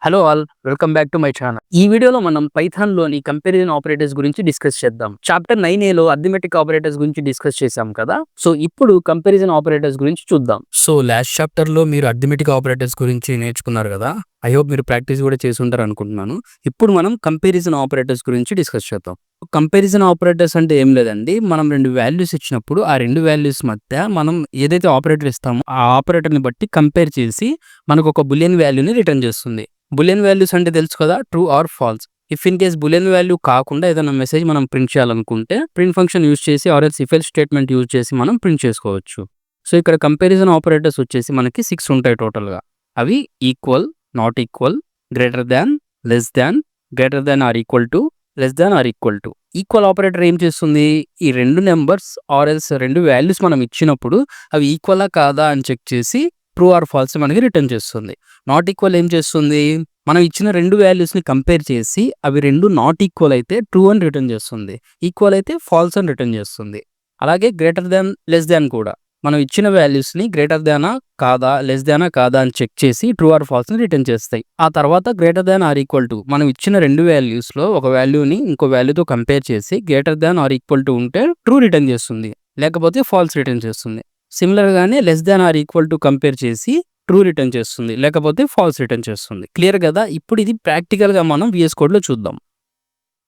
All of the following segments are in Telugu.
Hello all, welcome back to my channel. ఈ వీడియోలో మనం పైథాన్‌లోని కంపారిజన్ ఆపరేటర్స్ గురించి డిస్కస్ చేద్దాం. చాప్టర్ 9 అర్థమెటిక్ ఆపరేటర్స్ గురించి డిస్కస్ చేశాం కదా. సో ఇప్పుడు కంపారిజన్ ఆపరేటర్స్ గురించి చూద్దాం. సో లాస్ట్ చాప్టర్‌లో మీరు అర్థమెటిక్ ఆపరేటర్స్ గురించి నేర్చుకున్నారు కదా. ఐ హోప్ మీరు ప్రాక్టీస్ కూడా చేసి ఉంటారు అనుకుంటున్నాను. ఇప్పుడు మనం కంపారిజన్ ఆపరేటర్స్ గురించి డిస్కస్ చేద్దాం. కంపారిజన్ ఆపరేటర్స్ అంటే ఏం లేదండి, మనం రెండు వాల్యూస్ ఇచ్చినప్పుడు ఆ రెండు వాల్యూస్ మధ్య మనం ఏదైతే ఆపరేటర్ ఇస్తామో ఆ ఆపరేటర్ని బట్టి కంపేర్ చేసి మనకు ఒక బులియన్ వాల్యూని రిటర్న్ చేస్తుంది. బులియన్ వాల్యూస్ అంటే తెలుసు కదా, true or false. If in case boolean value కాకుండా ఏదైనా మెసేజ్ మనం ప్రింట్ చేయాలనుకుంటే ప్రింట్ ఫంక్షన్ యూజ్ చేసి or else if else statement use చేసి మనం ప్రింట్ చేసుకోవచ్చు. సో ఇక్కడ కంపారిజన్ ఆపరేటర్స్ వచ్చేసి మనకి 6 ఉంటాయి టోటల్గా. అవి equal, not equal, greater than, less than, greater than or equal to, less than or equal to. Equal operator ఏం చేస్తుంది, ఈ రెండు నెంబర్స్ ఆర్ ఎల్స్ రెండు వాల్యూస్ మనం ఇచ్చినప్పుడు అవి ఈక్వలా కాదా అని చెక్ చేసి ట్రూ ఆర్ ఫాల్స్ మనకి రిటర్న్ చేస్తుంది. నాట్ ఈక్వల్ ఏం చేస్తుంది, మనం ఇచ్చిన రెండు వాల్యూస్ని కంపేర్ చేసి అవి రెండు నాట్ ఈక్వల్ అయితే ట్రూ అని రిటర్న్ చేస్తుంది, ఈక్వల్ అయితే ఫాల్స్ అని రిటర్న్ చేస్తుంది. అలాగే గ్రేటర్ దాన్, లెస్ దాన్ కూడా మనం ఇచ్చిన వాల్యూస్ని గ్రేటర్ దానా కాదా, లెస్ దానా కాదా అని చెక్ చేసి ట్రూ ఆర్ ఫాల్స్ని రిటర్న్ చేస్తాయి. ఆ తర్వాత greater than or equal to, మనం ఇచ్చిన రెండు వాల్యూస్లో ఒక వాల్యూని ఇంకో వాల్యూతో కంపేర్ చేసి greater than or equal to ఉంటే ట్రూ రిటర్న్ చేస్తుంది, లేకపోతే ఫాల్స్ రిటర్న్ చేస్తుంది. సిమిలర్గానే less than or equal to compare చేసి ట్రూ రిటర్న్ చేస్తుంది, లేకపోతే ఫాల్స్ రిటర్న్ చేస్తుంది. క్లియర్ కదా. ఇప్పుడు ఇది ప్రాక్టికల్గా మనం VS కోడ్లో చూద్దాం.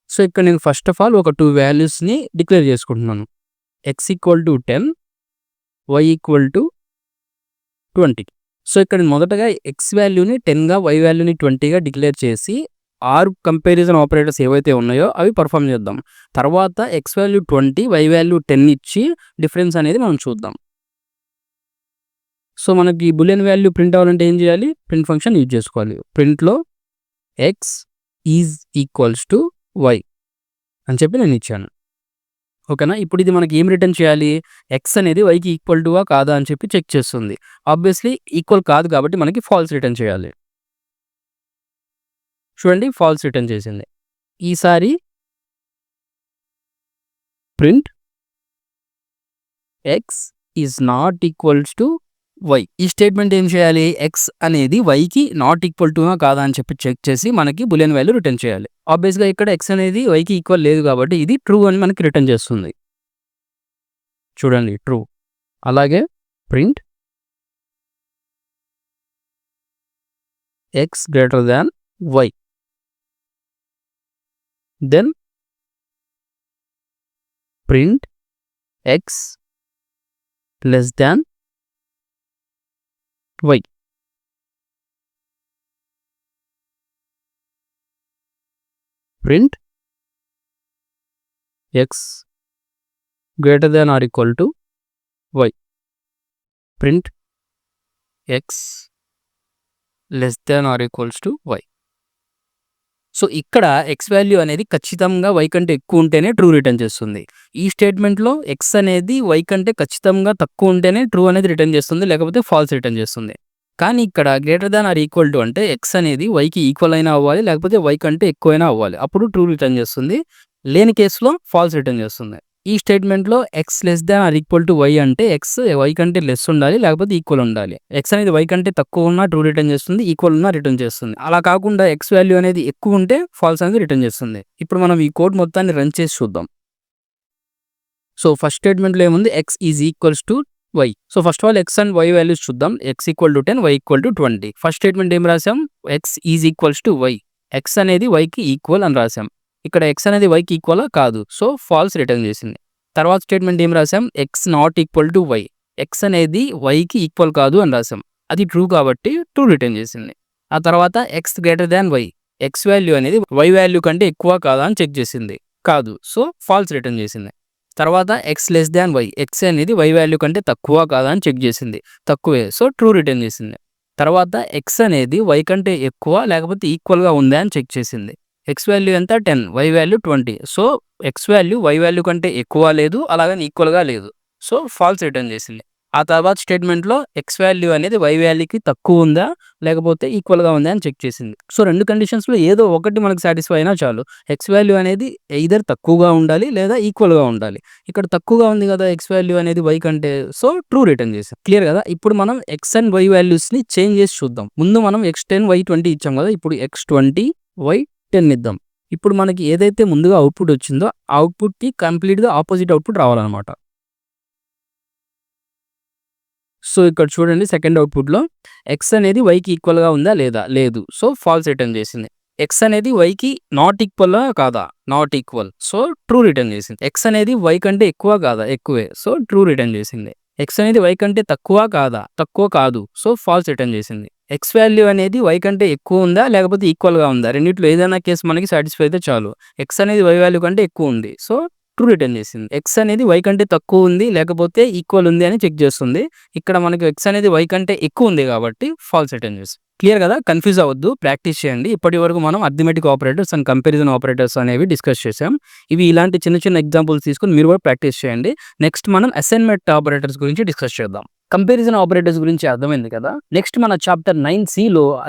సో ఇక్కడ నేను ఫస్ట్ ఆఫ్ ఆల్ ఒక 2 వాల్యూస్ని డిక్లేర్ చేసుకుంటున్నాను. x equal to 10, y equal to 20. So ఇక్కడ మొదటగా x వాల్యూని 10గా, y వాల్యూని 20గా డిక్లేర్ చేసి ఆర్ కంపారిజన్ ఆపరేటర్స్ ఏవైతే ఉన్నాయో అవి పర్ఫామ్ చేద్దాం. తర్వాత x వాల్యూ 20, y వాల్యూ 10 ఇచ్చి డిఫరెన్స్ అనేది మనం చూద్దాం. సో మనకి బులియన్ వాల్యూ ప్రింట్ అవ్వాలంటే ఏం చేయాలి, ప్రింట్ ఫంక్షన్ యూజ్ చేసుకోవాలి. ప్రింట్లో x is equals to y అని చెప్పి నేను ఇచ్చాను. ఓకేనా. ఇప్పుడు ఇది మనకి ఏం రిటర్న్ చేయాలి, ఎక్స్ అనేది వైకి ఈక్వల్ టువా కాదా అని చెప్పి చెక్ చేస్తుంది. ఆబ్వియస్లీ ఈక్వల్ కాదు కాబట్టి మనకి ఫాల్స్ రిటర్న్ చేయాలి. చూడండి, ఫాల్స్ రిటర్న్ చేసింది. ఈసారి print X is not equals to Y. ఈ స్టేట్మెంట్ ఏం చేయాలి, ఎక్స్ అనేది వైకి నాట్ ఈక్వల్ టునా కాదా అని చెప్పి చెక్ చేసి మనకి బులియన్ వాల్యూ రిటర్న్ చేయాలి. ఆబ్వియస్గా ఇక్కడ ఎక్స్ అనేది వైకి ఈక్వల్ లేదు కాబట్టి ఇది ట్రూ అని మనకి రిటర్న్ చేస్తుంది. చూడండి, ట్రూ. అలాగే print X greater than Y, then print X less than y. Print x greater than or equal to y. Print x less than or equals to y. So ఇక్కడ x వాల్యూ అనేది ఖచ్చితంగా y కంటే ఎక్కువ ఉంటేనే ట్రూ రిటర్న్ చేస్తుంది. ఈ స్టేట్మెంట్లో x అనేది y కంటే ఖచ్చితంగా తక్కువ ఉంటేనే ట్రూ అనేది రిటర్న్ చేస్తుంది, లేకపోతే ఫాల్స్ రిటర్న్ చేస్తుంది. కానీ ఇక్కడ greater than or equal to అంటే x అనేది వైకి ఈక్వల్ అయినా అవ్వాలి, లేకపోతే y కంటే ఎక్కువైనా అవ్వాలి, అప్పుడు ట్రూ రిటర్న్ చేస్తుంది. లేని కేసులో ఫాల్స్ రిటర్న్ చేస్తుంది. ఈ స్టేట్మెంట్లో x less than or equal to y అంటే x y కంటే లెస్ ఉండాలి, లేకపోతే ఈక్వల్ ఉండాలి. x అనేది y కంటే తక్కువ ఉన్నా ట్రూ రిటర్న్ చేస్తుంది, ఈక్వల్ ఉన్నా రిటర్న్ చేస్తుంది. అలా కాకుండా x వాల్యూ అనేది ఎక్కువ ఉంటే ఫాల్స్ అనేది రిటర్న్ చేస్తుంది. ఇప్పుడు మనం ఈ కోడ్ మొత్తాన్ని రన్ చేసి చూద్దాం. సో ఫస్ట్ స్టేట్మెంట్లో ఏముంది, x is equals to y. So first of all x and y values చూద్దాం. x equal to 10, y equal to 20. First statement ఏం రాసాం, x is equals to y. x అనేది yకి ఈక్వల్ అని రాసాం. ఇక్కడ x అనేది yకి ఈక్వలా కాదు, సో ఫాల్స్ రిటర్న్ చేసింది. తర్వాత స్టేట్మెంట్ ఏం రాసాం, x not equal to y. x అనేది yకి ఈక్వల్ కాదు అని రాసాం, అది ట్రూ కాబట్టి ట్రూ రిటర్న్ చేసింది. ఆ తర్వాత x greater than y. x value అనేది y వాల్యూ కంటే ఎక్కువ కాదా అని చెక్ చేసింది, కాదు, సో ఫాల్స్ రిటర్న్ చేసింది. తర్వాత x less than y. x అనేది y వాల్యూ కంటే తక్కువ కాదా అని చెక్ చేసింది, తక్కువే, సో ట్రూ రిటర్న్ చేసింది. తర్వాత x అనేది y కంటే ఎక్కువ లేకపోతే ఈక్వల్గా ఉందా అని చెక్ చేసింది. x వాల్యూ ఎంత, 10, y value 20. So x value y value కంటే ఎక్కువ లేదు, అలాగని ఈక్వల్గా లేదు, సో ఫాల్స్ రిటర్న్ చేసింది. ఆ తర్వాత స్టేట్మెంట్లో ఎక్స్ వాల్యూ అనేది వై వాల్యూకి తక్కువ ఉందా లేకపోతే ఈక్వల్గా ఉందా అని చెక్ చేసింది. సో 2 కండిషన్స్లో ఏదో ఒకటి మనకు సాటిస్ఫై అయినా చాలు. ఎక్స్ వాల్యూ అనేది ఎయిదర్ తక్కువగా ఉండాలి లేదా ఈక్వల్గా ఉండాలి. ఇక్కడ తక్కువగా ఉంది కదా ఎక్స్ వాల్యూ అనేది వై కంటే, సో ట్రూ రిటర్న్ చేసాం. క్లియర్ కదా. ఇప్పుడు మనం ఎక్స్ అండ్ వై వాల్యూస్ని చేంజ్ చేసి చూద్దాం. ముందు మనం x10 y20 ఇచ్చాం కదా, ఇప్పుడు x20 y10 ఇద్దాం. ఇప్పుడు మనకి ఏదైతే ముందుగా అవుట్పుట్ వచ్చిందో ఆ అవుట్పుట్కి కంప్లీట్గా ఆపోజిట్ అవుట్పుట్ రావాలన్నమాట. సో ఇక్కడ చూడండి సెకండ్ అవుట్పుట్లో ఎక్స్ అనేది వైకి ఈక్వల్గా ఉందా లేదా, లేదు. సో ఫాల్స్ రిటర్న్ చేసింది. ఎక్స్ అనేది వైకి నాట్ ఈక్వల్ కాదా, not equal. So true return చేసింది. ఎక్స్ అనేది వై కంటే ఎక్కువ కాదా, ఎక్కువే. సో ట్రూ రిటర్న్ చేసింది. ఎక్స్ అనేది వై కంటే తక్కువ కాదా, తక్కువ కాదు. సో ఫాల్స్ రిటర్న్ చేసింది. ఎక్స్ వాల్యూ అనేది వై కంటే ఎక్కువ ఉందా లేకపోతే ఈక్వల్గా ఉందా, రెండిట్లో ఏదైనా కేసు మనకి సాటిస్ఫై అయితే చాలు. ఎక్స్ అనేది వై వాల్యూ కంటే ఎక్కువ ఉంది, సో ట్రూ రిటర్న్ చేసింది. ఎక్స్ అనేది వై కంటే తక్కువ ఉంది లేకపోతే ఈక్వల్ ఉంది అని చెక్ చేస్తుంది. ఇక్కడ మనకి ఎక్స్ అనేది వై కంటే ఎక్కువ ఉంది కాబట్టి ఫాల్స్ రిటర్న్ చేస్తుంది. క్లియర్ కదా. కన్ఫ్యూజ్ అవ్వద్దు, ప్రాక్టీస్ చేయండి. ఇప్పటి వరకు మనం arithmetic operators and comparison operators అనేవి డిస్కస్ చేసాం. ఇవి ఇలాంటి చిన్న చిన్న ఎగ్జాంపుల్స్ తీసుకొని మీరు కూడా ప్రాక్టీస్ చేయండి. నెక్స్ట్ మనం అసైన్మెంట్ ఆపరేటర్స్ గురించి డిస్కస్ చేద్దాం. కంపారిజన్ ఆపరేటర్స్ గురించి అర్థమైంది కదా. నెక్స్ట్ మన చాప్టర్ 9C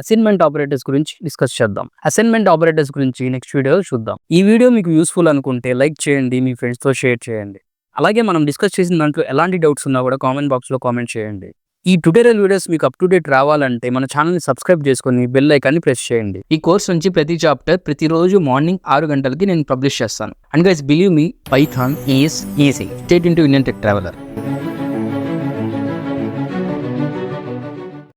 అసైన్మెంట్ ఆపరేటర్స్ గురించి డిస్కస్ చేద్దాం. అసైన్మెంట్ ఆపరేటర్స్ గురించి నెక్స్ట్ వీడియోలో చూద్దాం. ఈ వీడియో మీకు యూస్ఫుల్ అనుకుంటే లైక్ చేయండి, మీ ఫ్రెండ్స్తో షేర్ చేయండి. అలాగే మనం డిస్కస్ చేసిన దాంట్లో ఎలాంటి డౌట్స్ ఉన్నా కూడా కామెంట్ బాక్స్లో కామెంట్ చేయండి. ఈ ట్యుటోరియల్ వీడియోస్ మీకు అప్ టు డేట్ రావాలంటే మన ఛానల్ని సబ్స్క్రైబ్ చేసుకొని బెల్ ఐకాన్ని ప్రెస్ చేయండి. ఈ కోర్స్ నుంచి ప్రతి చాప్టర్ ప్రతిరోజు మార్నింగ్ 6 గంటలకి నేను పబ్లిష్ చేస్తాను. And guys believe me, Python is easy. State into Indian tech traveller.